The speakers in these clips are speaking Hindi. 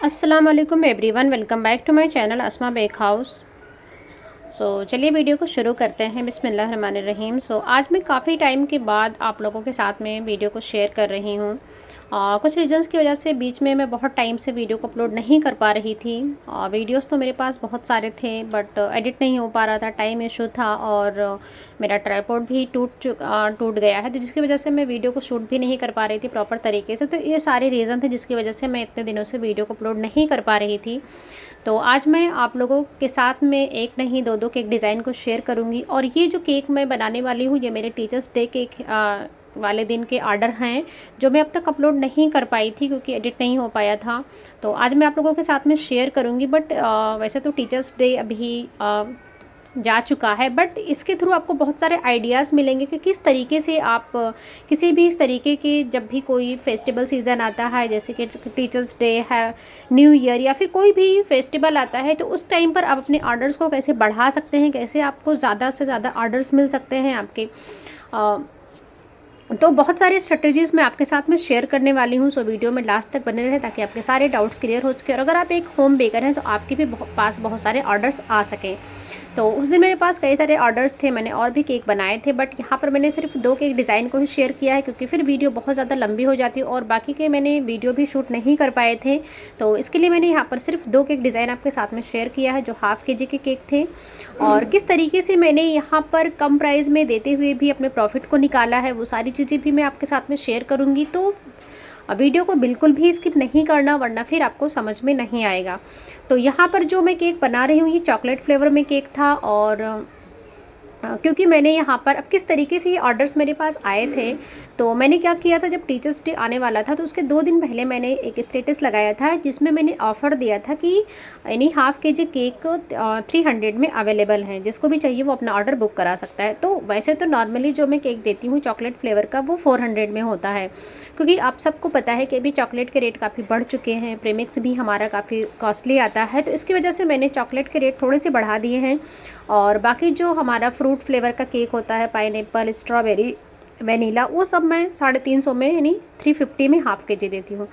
अस्सलाम वालेकुम everyone, welcome back to my channel Asma bake house. चलिए वीडियो को शुरू करते हैं। बिस्मिल्लाहिर्रहमानिर्रहीम। आज मैं काफ़ी टाइम के बाद आप लोगों के साथ में वीडियो को शेयर कर रही हूँ। कुछ रीजंस की वजह से बीच में मैं बहुत टाइम से वीडियो को अपलोड नहीं कर पा रही थी। वीडियोस तो मेरे पास बहुत सारे थे बट एडिट नहीं हो पा रहा था, टाइम इशू था और मेरा ट्राइपॉड भी टूट गया है, तो जिसकी वजह से मैं वीडियो को शूट भी नहीं कर पा रही थी प्रॉपर तरीके से। तो ये सारे रीज़न थे जिसकी वजह से मैं इतने दिनों से वीडियो को अपलोड नहीं कर पा रही थी। तो आज मैं आप लोगों के साथ में एक नहीं दो केक डिज़ाइन को शेयर करूंगी। और ये जो केक मैं बनाने वाली हूँ ये मेरे टीचर्स डे केक वाले दिन के ऑर्डर हैं, जो मैं अब तक अपलोड नहीं कर पाई थी क्योंकि एडिट नहीं हो पाया था। तो आज मैं आप लोगों के साथ में शेयर करूंगी। बट वैसे तो टीचर्स डे अभी जा चुका है, बट इसके थ्रू आपको बहुत सारे आइडियाज़ मिलेंगे कि किस तरीके से आप किसी भी इस तरीके के, जब भी कोई फेस्टिवल सीज़न आता है जैसे कि टीचर्स डे है, न्यू ईयर या फिर कोई भी फेस्टिवल आता है, तो उस टाइम पर आप अपने ऑर्डर्स को कैसे बढ़ा सकते हैं, कैसे आपको ज़्यादा से ज़्यादा ऑर्डर्स मिल सकते हैं आपके। तो बहुत सारी स्ट्रेटजीज़ मैं आपके साथ में शेयर करने वाली हूँ। वीडियो में लास्ट तक बने रहे ताकि आपके सारे डाउट्स क्लियर हो सके। और अगर आप एक होम बेकर हैं तो आपके भी पास बहुत सारे ऑर्डर्स आ सकें। तो उस दिन मेरे पास कई सारे ऑर्डर्स थे, मैंने और भी केक बनाए थे, बट यहाँ पर मैंने सिर्फ 2 केक डिज़ाइन को ही शेयर किया है क्योंकि फिर वीडियो बहुत ज़्यादा लंबी हो जाती है और बाकी के मैंने वीडियो भी शूट नहीं कर पाए थे। तो इसके लिए मैंने यहाँ पर सिर्फ 2 केक डिज़ाइन आपके साथ में शेयर किया है जो ½ kg के केक थे। और किस तरीके से मैंने यहाँ पर कम प्राइस में देते हुए भी अपने प्रॉफिट को निकाला है, वो सारी चीज़ें भी मैं आपके साथ में शेयर करूँगी। तो वीडियो को बिल्कुल भी स्किप नहीं करना वरना फिर आपको समझ में नहीं आएगा। तो यहाँ पर जो मैं केक बना रही हूँ ये चॉकलेट फ्लेवर में केक था। और क्योंकि मैंने यहाँ पर अब किस तरीके से ये ऑर्डर्स मेरे पास आए थे, तो मैंने क्या किया था, जब टीचर्स डे आने वाला था तो उसके 2 दिन पहले मैंने एक स्टेटस लगाया था जिसमें मैंने ऑफ़र दिया था कि यानी ½ kg केक 300 में अवेलेबल है, जिसको भी चाहिए वो अपना ऑर्डर बुक करा सकता है। तो वैसे तो नॉर्मली जो मैं केक देती हूँ चॉकलेट फ्लेवर का वो 400 में होता है, क्योंकि आप सबको पता है कि अभी चॉकलेट के रेट काफ़ी बढ़ चुके हैं, प्रीमिक्स भी हमारा काफ़ी कॉस्टली आता है, तो इसकी वजह से मैंने चॉकलेट के रेट थोड़े से बढ़ा दिए हैं। और बाकी जो हमारा फ्रूट फ्लेवर का केक होता है, पाइनएप्पल, स्ट्रॉबेरी, वेनीला, वो सब मैं 350 में यानी 350 में ½ kg देती हूँ।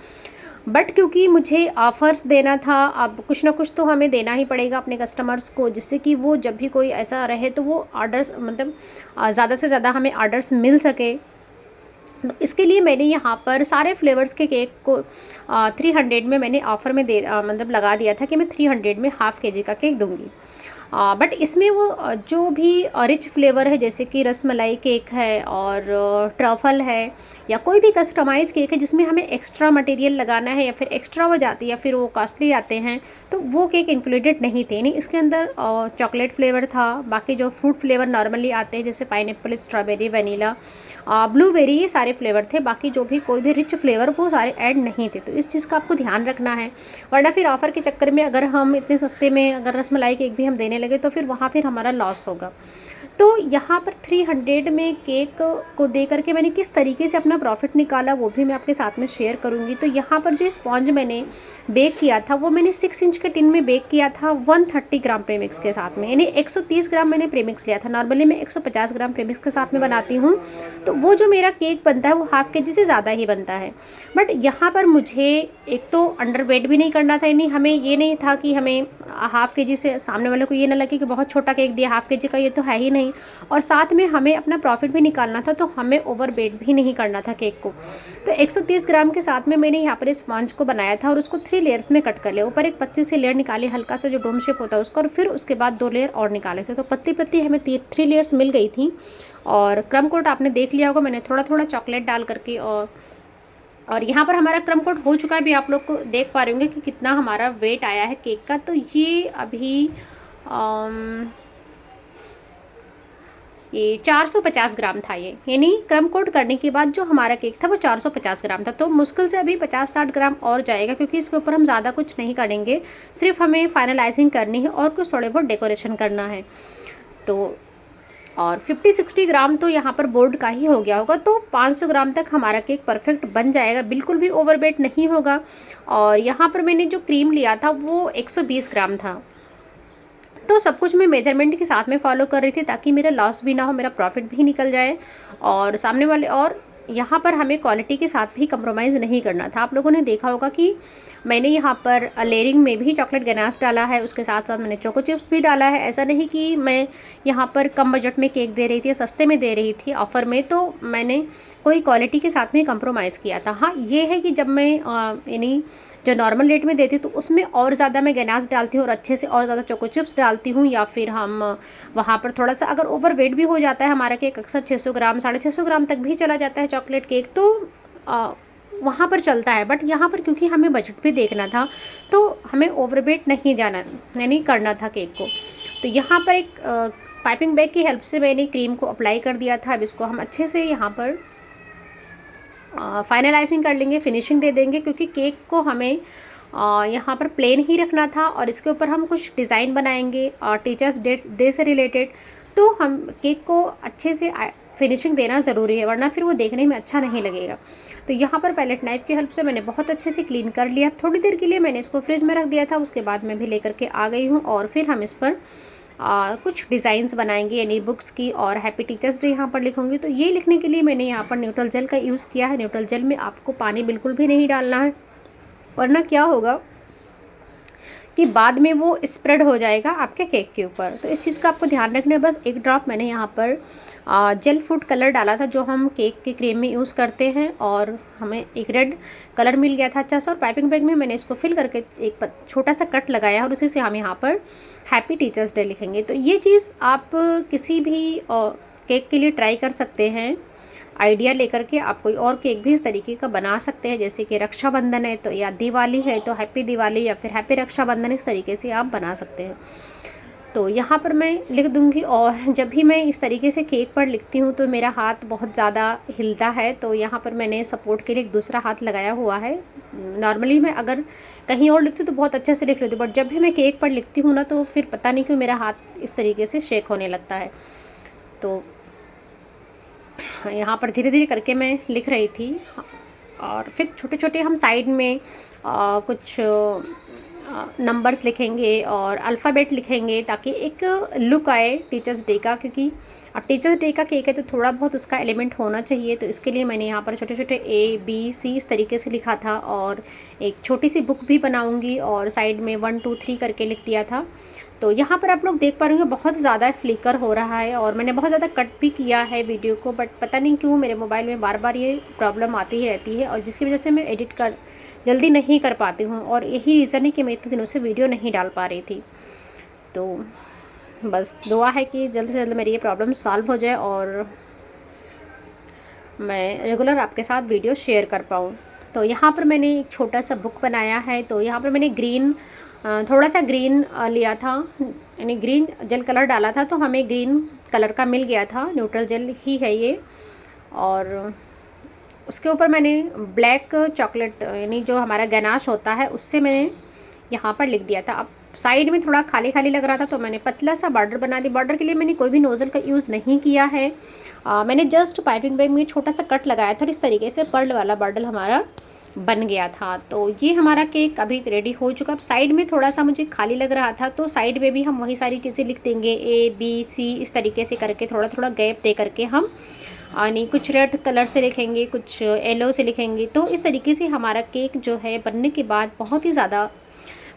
बट क्योंकि मुझे ऑफ़र्स देना था, अब कुछ ना कुछ तो हमें देना ही पड़ेगा अपने कस्टमर्स को, जिससे कि वो जब भी कोई ऐसा रहे तो वो ऑर्डर्स मतलब ज़्यादा से ज़्यादा हमें ऑर्डर्स मिल सके। तो इसके लिए मैंने यहाँ पर सारे फ्लेवर्स के केक को 300 में मैंने ऑफ़र में मतलब लगा दिया था कि मैं 300 में ½ kg का केक दूँगी। बट इसमें वो जो भी रिच फ्लेवर है जैसे कि रसमलाई केक है और ट्रफल है या कोई भी कस्टमाइज़ केक है जिसमें हमें एक्स्ट्रा मटेरियल लगाना है या फिर एक्स्ट्रा वो जाती है या फिर वो कॉस्टली आते हैं, तो वो केक इंक्लूडेड नहीं थे। नहीं, इसके अंदर चॉकलेट फ्लेवर था, बाकी जो फ्रूट फ्लेवर नॉर्मली आते हैं जैसे पाइनएप्पल, स्ट्रॉबेरी, वनीला, ब्लूबेरी, ये सारे फ्लेवर थे। बाकी जो भी कोई भी रिच फ्लेवर वो सारे ऐड नहीं थे। तो इस चीज़ का आपको ध्यान रखना है, वरना फिर ऑफ़र के चक्कर में अगर हम इतने सस्ते में अगर रसमलाई केक भी हम देने लगे तो फिर वहाँ फिर हमारा लॉस होगा। तो यहाँ पर 300 में केक को दे करके मैंने किस तरीके से अपना प्रॉफिट निकाला वो भी मैं आपके साथ में शेयर करूँगी। तो यहाँ पर जो स्पॉन्ज मैंने बेक किया था वो मैंने 6 इंच के टिन में बेक किया था 130 ग्राम प्रीमिक्स के साथ में, यानी 130 ग्राम मैंने प्रीमिक्स लिया था। नॉर्मली मैं 150 ग्राम प्रीमिक्स के साथ में बनाती हूँ, तो वो जो मेरा केक बनता है वो ½ kg से ज़्यादा ही बनता है। बट यहाँ पर मुझे एक तो अंडर वेट भी नहीं करना था, यानी हमें ये नहीं था कि हमें ½ kg से सामने वाले को ये ना लगे कि बहुत छोटा केक दिया, ½ kg का ये तो है ही नहीं, और साथ में हमें अपना प्रॉफिट भी निकालना था, तो हमें ओवर वेट भी नहीं करना था केक को। तो 130 ग्राम के साथ में मैंने यहाँ पर स्पॉन्ज को बनाया था और उसको 3 लेयर्स में कट कर लिया। ऊपर एक पतली सी लेयर निकाली, हल्का सा जो डोम शेप होता है उसका, और फिर उसके बाद 2 लेयर और निकाले थे। तो पतली पतली हमें 3 लेयर्स मिल गई थी। और क्रम कोट आपने देख लिया होगा, मैंने थोड़ा थोड़ा चॉकलेट डाल करके, और यहाँ पर हमारा क्रम कोट हो चुका है। भी आप लोग को देख पा रहे होंगे कि कितना हमारा वेट आया है केक का। तो ये अभी ये 450 ग्राम था ये, यानी क्रम कोट करने के बाद जो हमारा केक था वो 450 ग्राम था। तो मुश्किल से अभी 50-60 ग्राम और जाएगा, क्योंकि इसके ऊपर हम ज़्यादा कुछ नहीं करेंगे, सिर्फ हमें फाइनलाइजिंग करनी है और कुछ थोड़े बहुत डेकोरेशन करना है। तो और 50-60 ग्राम तो यहाँ पर बोर्ड का ही हो गया होगा, तो 500 ग्राम तक हमारा केक परफेक्ट बन जाएगा, बिल्कुल भी ओवरवेट नहीं होगा। और यहाँ पर मैंने जो क्रीम लिया था वो 120 ग्राम था। तो सब कुछ मैं मेजरमेंट के साथ में फॉलो कर रही थी ताकि मेरा लॉस भी ना हो, मेरा प्रॉफिट भी निकल जाए और सामने वाले, और यहाँ पर हमें क्वालिटी के साथ भी कंप्रोमाइज़ नहीं करना था। आप लोगों ने देखा होगा कि मैंने यहाँ पर लेयरिंग में भी चॉकलेट गनाश डाला है, उसके साथ साथ मैंने चोको चिप्स भी डाला है। ऐसा नहीं कि मैं यहाँ पर कम बजट में केक दे रही थी, सस्ते में दे रही थी ऑफ़र में, तो मैंने कोई क्वालिटी के साथ में कंप्रोमाइज़ किया था। हाँ, ये है कि जब मैं यानी जो नॉर्मल रेट में देती हूँ तो उसमें और ज़्यादा मैं गनाश डालती हूँ और अच्छे से और ज़्यादा चोको चिप्स डालती हूँ, या फिर हम वहाँ पर थोड़ा सा अगर ओवर वेट भी हो जाता है हमारा केक, अक्सर 600 ग्राम 650 ग्राम तक भी चला जाता है चॉकलेट केक, तो वहाँ पर चलता है। बट यहाँ पर क्योंकि हमें बजट भी देखना था तो हमें ओवरवेट नहीं जाना यानी करना था केक को। तो यहाँ पर एक पाइपिंग बैग की हेल्प से मैंने क्रीम को अप्लाई कर दिया था। अब इसको हम अच्छे से यहाँ पर फाइनलाइजिंग कर लेंगे, फिनिशिंग दे देंगे, क्योंकि केक को हमें यहाँ पर प्लेन ही रखना था और इसके ऊपर हम कुछ डिज़ाइन बनाएंगे और टीचर्स डे से रिलेटेड। तो हम केक को अच्छे से फिनिशिंग देना ज़रूरी है, वरना फिर वो देखने में अच्छा नहीं लगेगा। तो यहाँ पर पैलेट नाइफ़ की हेल्प से मैंने बहुत अच्छे से क्लीन कर लिया। थोड़ी देर के लिए मैंने इसको फ्रिज में रख दिया था, उसके बाद मैं भी लेकर के आ गई हूँ और फिर हम इस पर कुछ डिज़ाइंस बनाएंगे, यानी बुक्स की और हैप्पी टीचर्स डे यहाँ पर लिखूँगी। तो ये लिखने के लिए मैंने यहाँ पर न्यूट्रल जेल का यूज़ किया है। न्यूट्रल जेल में आपको पानी बिल्कुल भी नहीं डालना है, वरना क्या होगा कि बाद में वो स्प्रेड हो जाएगा आपके केक के ऊपर। तो इस चीज़ का आपको ध्यान रखना है। बस एक ड्रॉप मैंने यहाँ पर जेल फूड कलर डाला था जो हम केक के क्रीम में यूज़ करते हैं, और हमें एक रेड कलर मिल गया था अच्छा सा। और पाइपिंग बैग में मैंने इसको फिल करके एक छोटा सा कट लगाया और उसी से हम यहाँ पर हैप्पी टीचर्स डे लिखेंगे। तो ये चीज़ आप किसी भी केक के लिए ट्राई कर सकते हैं। आइडिया लेकर के आप कोई और केक भी इस तरीके का बना सकते हैं, जैसे कि रक्षाबंधन है तो, या दिवाली है तो हैप्पी दिवाली या फिर हैप्पी रक्षाबंधन, इस तरीके से आप बना सकते हैं। तो यहाँ पर मैं लिख दूँगी। और जब भी मैं इस तरीके से केक पर लिखती हूँ तो मेरा हाथ बहुत ज़्यादा हिलता है, तो यहाँ पर मैंने सपोर्ट के लिए एक दूसरा हाथ लगाया हुआ है। नॉर्मली मैं अगर कहीं और लिखती हूँ तो बहुत अच्छे से लिख लेती हूँ, बट जब भी मैं केक पर लिखती हूँ ना तो फिर पता नहीं क्यों मेरा हाथ इस तरीके से शेक होने लगता है। तो यहाँ पर धीरे धीरे करके मैं लिख रही थी, और फिर छोटे छोटे हम साइड में कुछ नंबर्स लिखेंगे और अल्फ़ाबेट लिखेंगे ताकि एक लुक आए टीचर्स डे का, क्योंकि अब टीचर्स डे का केक है तो थोड़ा बहुत उसका एलिमेंट होना चाहिए। तो इसके लिए मैंने यहाँ पर छोटे छोटे ABC इस तरीके से लिखा था, और एक छोटी सी बुक भी बनाऊँगी और साइड में 1 2 3 करके लिख दिया था। तो यहाँ पर आप लोग देख पा रहे होंगे बहुत ज़्यादा फ्लिकर हो रहा है, और मैंने बहुत ज़्यादा कट भी किया है वीडियो को, बट पता नहीं क्यों मेरे मोबाइल में बार बार ये प्रॉब्लम आती ही रहती है, और जिसकी वजह से मैं एडिट कर जल्दी नहीं कर पाती हूँ, और यही रीज़न है कि मैं इतने दिनों से वीडियो नहीं डाल पा रही थी। तो बस दुआ है कि जल्द से जल्द मेरी ये प्रॉब्लम सॉल्व हो जाए और मैं रेगुलर आपके साथ वीडियो शेयर कर पाऊँ। तो यहाँ पर मैंने एक छोटा सा बुक बनाया है। तो यहाँ पर मैंने ग्रीन थोड़ा सा ग्रीन लिया था, यानी ग्रीन जेल कलर डाला था तो हमें ग्रीन कलर का मिल गया था, न्यूट्रल जेल ही है ये। और उसके ऊपर मैंने ब्लैक चॉकलेट यानी जो हमारा गनाश होता है उससे मैंने यहाँ पर लिख दिया था। अब साइड में थोड़ा खाली खाली लग रहा था तो मैंने पतला सा बॉर्डर बना दी। बॉर्डर के लिए मैंने कोई भी नोज़ल का यूज़ नहीं किया है। मैंने जस्ट पाइपिंग बैग में छोटा सा कट लगाया था और इस तरीके से पर्ल वाला बॉर्डर हमारा बन गया था। तो ये हमारा केक अभी रेडी हो चुका। अब साइड में थोड़ा सा मुझे खाली लग रहा था तो साइड में भी हम वही सारी चीज़ें लिख देंगे, ABC इस तरीके से करके थोड़ा थोड़ा गैप दे करके हम यानी कुछ रेड कलर से लिखेंगे, कुछ येलो से लिखेंगे। तो इस तरीके से हमारा केक जो है बनने के बाद बहुत ही ज़्यादा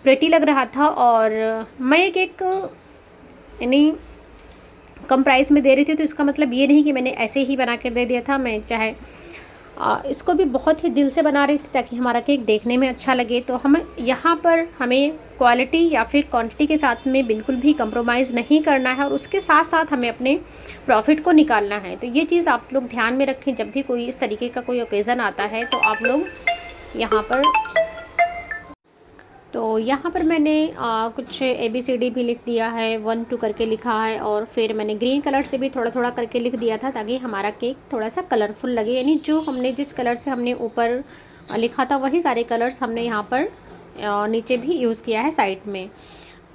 प्रेटी लग रहा था। और मैं एक एक यानी कम प्राइस में दे रही थी, तो इसका मतलब ये नहीं कि मैंने ऐसे ही बना कर दे दिया था। मैं चाहे इसको भी बहुत ही दिल से बना रही थी ताकि हमारा केक देखने में अच्छा लगे। तो हम यहाँ पर हमें क्वालिटी या फिर क्वांटिटी के साथ में बिल्कुल भी कंप्रोमाइज़ नहीं करना है और उसके साथ साथ हमें अपने प्रॉफिट को निकालना है। तो ये चीज़ आप लोग ध्यान में रखें। जब भी कोई इस तरीके का कोई ओकेज़न आता है तो आप लोग यहाँ पर मैंने कुछ ABCD भी लिख दिया है, 1 2 करके लिखा है। और फिर मैंने ग्रीन कलर से भी थोड़ा थोड़ा करके लिख दिया था ताकि हमारा केक थोड़ा सा कलरफुल लगे, यानी जो हमने जिस कलर से हमने ऊपर लिखा था वही सारे कलर्स हमने यहाँ पर नीचे भी यूज़ किया है साइड में।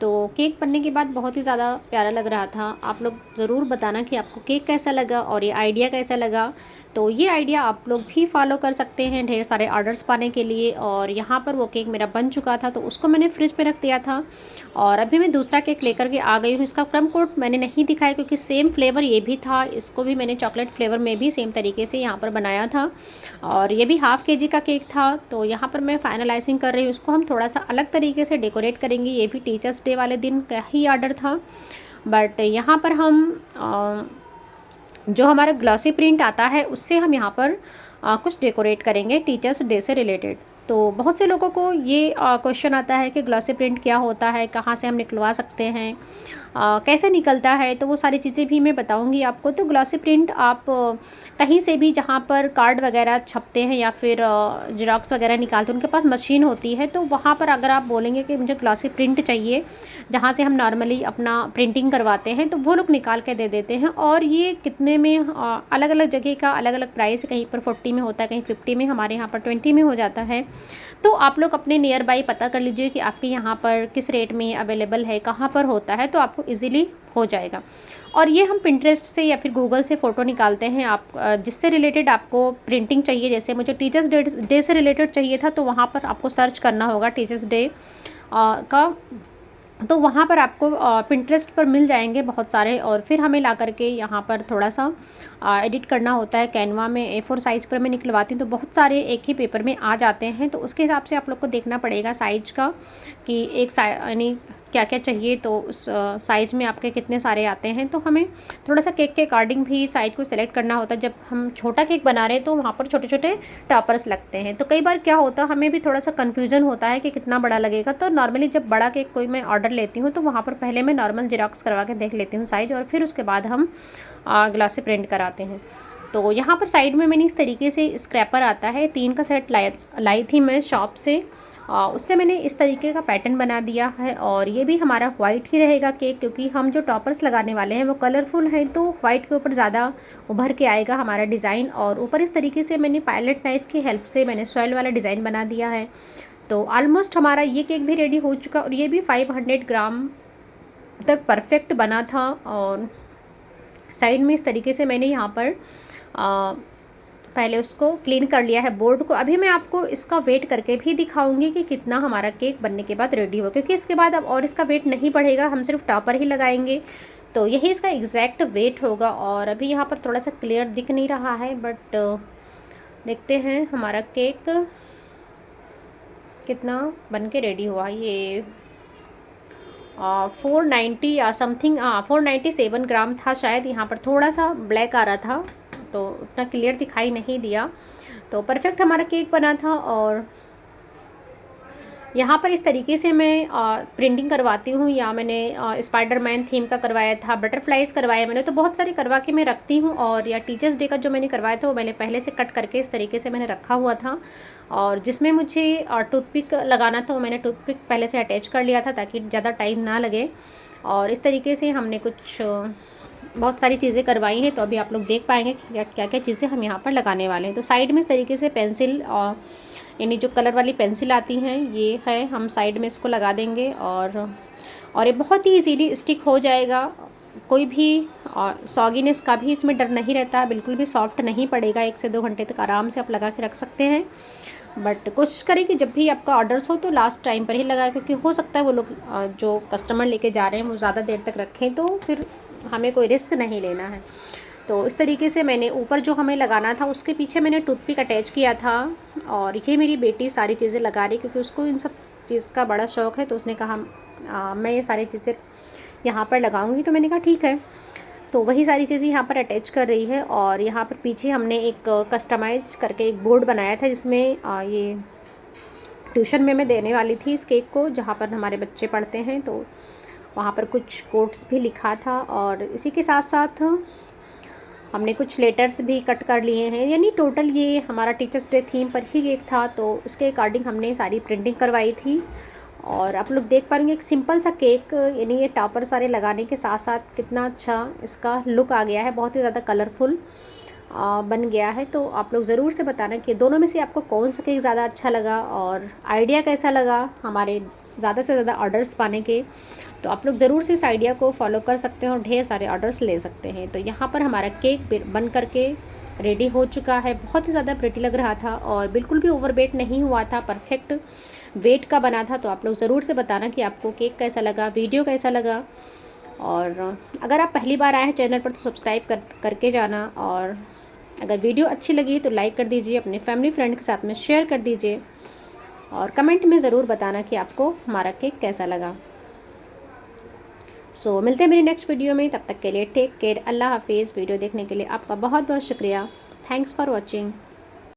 तो केक बनने के बाद बहुत ही ज़्यादा प्यारा लग रहा था। आप लोग ज़रूर बताना कि आपको केक कैसा लगा और ये आइडिया कैसा लगा। तो ये आइडिया आप लोग भी फॉलो कर सकते हैं ढेर सारे ऑर्डर्स पाने के लिए। और यहाँ पर वो केक मेरा बन चुका था तो उसको मैंने फ्रिज पे रख दिया था और अभी मैं दूसरा केक लेकर के आ गई हूँ। इसका क्रम कोट मैंने नहीं दिखाया क्योंकि सेम फ्लेवर ये भी था, इसको भी मैंने चॉकलेट फ्लेवर में भी सेम तरीके से यहाँ पर बनाया था और ये भी ½ kg का केक था। तो यहाँ पर मैं फाइनलाइजिंग कर रही हूँ, इसको हम थोड़ा सा अलग तरीके से डेकोरेट करेंगे। ये भी टीचर्स डे वाले दिन का ही ऑर्डर था, बट यहाँ पर हम जो हमारा ग्लॉसी प्रिंट आता है उससे हम यहाँ पर कुछ डेकोरेट करेंगे टीचर्स डे से रिलेटेड। तो बहुत से लोगों को ये क्वेश्चन आता है कि ग्लॉसी प्रिंट क्या होता है, कहाँ से हम निकलवा सकते हैं, कैसे निकलता है, तो वो सारी चीज़ें भी मैं बताऊंगी आपको। तो ग्लॉसी प्रिंट आप कहीं से भी जहाँ पर कार्ड वगैरह छपते हैं या फिर जेरॉक्स वगैरह निकालते हैं उनके पास मशीन होती है, तो वहाँ पर अगर आप बोलेंगे कि मुझे ग्लॉसी प्रिंट चाहिए जहाँ से हम नॉर्मली अपना प्रिंटिंग करवाते हैं, तो वो लोग निकाल के दे देते हैं। और ये कितने में अलग अलग जगह का अलग अलग प्राइस है, कहीं पर 40 में होता है, कहीं 50 में, हमारे यहाँ पर 20 में हो जाता है। तो आप लोग अपने नियर बाई पता कर लीजिए कि आपके यहाँ पर किस रेट में अवेलेबल है, कहाँ पर होता है, तो आपको इजीली हो जाएगा। और ये हम पिंटरेस्ट से या फिर गूगल से फ़ोटो निकालते हैं, आप जिससे रिलेटेड आपको प्रिंटिंग चाहिए। जैसे मुझे टीचर्स डे से रिलेटेड चाहिए था तो वहाँ पर आपको सर्च करना होगा टीचर्स डे का, तो वहाँ पर आपको पिंटरेस्ट पर मिल जाएंगे बहुत सारे। और फिर हमें ला करके यहाँ पर थोड़ा सा एडिट करना होता है कैनवा में। A4 साइज़ पर मैं निकलवाती हूँ तो बहुत सारे एक ही पेपर में आ जाते हैं, तो उसके हिसाब से आप लोग को देखना पड़ेगा साइज का कि एक यानी क्या क्या चाहिए, तो उस साइज़ में आपके कितने सारे आते हैं। तो हमें थोड़ा सा केक के अकॉर्डिंग भी साइज़ को सिलेक्ट करना होता है। जब हम छोटा केक बना रहे हैं तो वहाँ पर छोटे छोटे टॉपर्स लगते हैं, तो कई बार क्या होता है हमें भी थोड़ा सा कन्फ्यूजन होता है कि कितना बड़ा लगेगा। तो नॉर्मली जब बड़ा केक कोई मैं ऑर्डर लेती हूँ तो वहाँ पर पहले मैं नॉर्मल जेरॉक्स करवा के देख लेती हूँ साइज़, और फिर उसके बाद हम ग्लासी प्रिंट कराते हैं। तो यहाँ पर साइड में मैंने इस तरीके से स्क्रैपर आता है, 3 का सेट लाई थी मैं शॉप से, उससे मैंने इस तरीके का पैटर्न बना दिया है। और ये भी हमारा वाइट ही रहेगा केक, क्योंकि हम जो टॉपर्स लगाने वाले हैं वो कलरफुल हैं, तो वाइट के ऊपर ज़्यादा उभर के आएगा हमारा डिज़ाइन। और ऊपर इस तरीके से मैंने पायलट नाइफ की हेल्प से मैंने सॉइल वाला डिज़ाइन बना दिया है। तो ऑलमोस्ट हमारा ये केक भी रेडी हो चुका, और ये भी 500 ग्राम तक परफेक्ट बना था। और साइड में इस तरीके से मैंने यहाँ पर पहले उसको क्लीन कर लिया है बोर्ड को। अभी मैं आपको इसका वेट करके भी दिखाऊंगी कि कितना हमारा केक बनने के बाद रेडी हो, क्योंकि इसके बाद अब और इसका वेट नहीं बढ़ेगा, हम सिर्फ टॉपर ही लगाएंगे, तो यही इसका एग्जैक्ट वेट होगा। और अभी यहाँ पर थोड़ा सा क्लियर दिख नहीं रहा है, बट देखते हैं हमारा केक कितना बन के रेडी हुआ। ये 490 या समथिंग 497 ग्राम था शायद। यहाँ पर थोड़ा सा ब्लैक आ रहा था तो उतना क्लियर दिखाई नहीं दिया। तो परफेक्ट हमारा केक बना था। और यहाँ पर इस तरीके से मैं प्रिंटिंग करवाती हूँ, या मैंने स्पाइडरमैन थीम का करवाया था, बटरफ्लाइज करवाया मैंने, तो बहुत सारी करवा के मैं रखती हूँ। और या टीचर्स डे का जो मैंने करवाया था वो मैंने पहले से कट करके इस तरीके से मैंने रखा हुआ था। और जिसमें मुझे टूथपिक लगाना था वो मैंने टूथपिक पहले से अटैच कर लिया था ताकि ज़्यादा टाइम ना लगे। और इस तरीके से हमने कुछ बहुत सारी चीज़ें करवाई हैं, तो अभी आप लोग देख पाएंगे क्या क्या क्या चीज़ें हम यहाँ पर लगाने वाले हैं। तो साइड में इस तरीके से पेंसिल यानी जो कलर वाली पेंसिल आती हैं ये है, हम साइड में इसको लगा देंगे। और ये बहुत ही इजीली स्टिक हो जाएगा, कोई भी सॉगीनेस का भी इसमें डर नहीं रहता, बिल्कुल भी सॉफ्ट नहीं पड़ेगा। 1 से 2 घंटे तक आराम से आप लगा के रख सकते हैं। बट कोशिश करें कि जब भी आपका ऑर्डर्स हो तो लास्ट टाइम पर ही लगाएं, क्योंकि हो सकता है वो लोग जो कस्टमर लेके जा रहे हैं वो ज़्यादा देर तक रखें, तो फिर हमें कोई रिस्क नहीं लेना है। तो इस तरीके से मैंने ऊपर जो हमें लगाना था उसके पीछे मैंने टूथपिक अटैच किया था। और ये मेरी बेटी सारी चीज़ें लगा रही, क्योंकि उसको इन सब चीज़ का बड़ा शौक़ है, तो उसने कहा मैं ये सारी चीज़ें यहाँ पर लगाऊंगी, तो मैंने कहा ठीक है। तो वही सारी चीज़ें यहाँ पर अटैच कर रही है। और यहाँ पर पीछे हमने एक कस्टमाइज करके एक बोर्ड बनाया था, जिसमें ये ट्यूशन में मैं देने वाली थी इस केक को, जहाँ पर हमारे बच्चे पढ़ते हैं, तो वहाँ पर कुछ कोट्स भी लिखा था। और इसी के साथ साथ हमने कुछ लेटर्स भी कट कर लिए हैं, यानी टोटल ये हमारा टीचर्स डे थीम पर ही केक था, तो उसके अकॉर्डिंग हमने सारी प्रिंटिंग करवाई थी। और आप लोग देख पाएंगे एक सिंपल सा केक, यानी ये टॉपर सारे लगाने के साथ साथ कितना अच्छा इसका लुक आ गया है, बहुत ही ज़्यादा कलरफुल बन गया है। तो आप लोग ज़रूर से बताना कि दोनों में से आपको कौन सा केक ज़्यादा अच्छा लगा और आइडिया कैसा लगा हमारे ज़्यादा से ज़्यादा ऑर्डर्स पाने के। तो आप लोग ज़रूर से इस आइडिया को फॉलो कर सकते हैं और ढेर सारे ऑर्डर्स ले सकते हैं। तो यहाँ पर हमारा केक बन करके रेडी हो चुका है। बहुत ही ज़्यादा प्रिटी लग रहा था और बिल्कुल भी ओवर बेक नहीं हुआ था, परफेक्ट वेट का बना था। तो आप लोग ज़रूर से बताना कि आपको केक कैसा लगा, वीडियो कैसा लगा। और अगर आप पहली बार आए हैं चैनल पर तो सब्सक्राइब करके जाना, और अगर वीडियो अच्छी लगी तो लाइक कर दीजिए, अपने फैमिली फ्रेंड के साथ में शेयर कर दीजिए, और कमेंट में ज़रूर बताना कि आपको हमारा केक कैसा लगा। सो मिलते हैं मेरी नेक्स्ट वीडियो में, तब तक के लिए टेक केयर, अल्लाह हाफिज़। वीडियो देखने के लिए आपका बहुत बहुत शुक्रिया। Thanks for watching.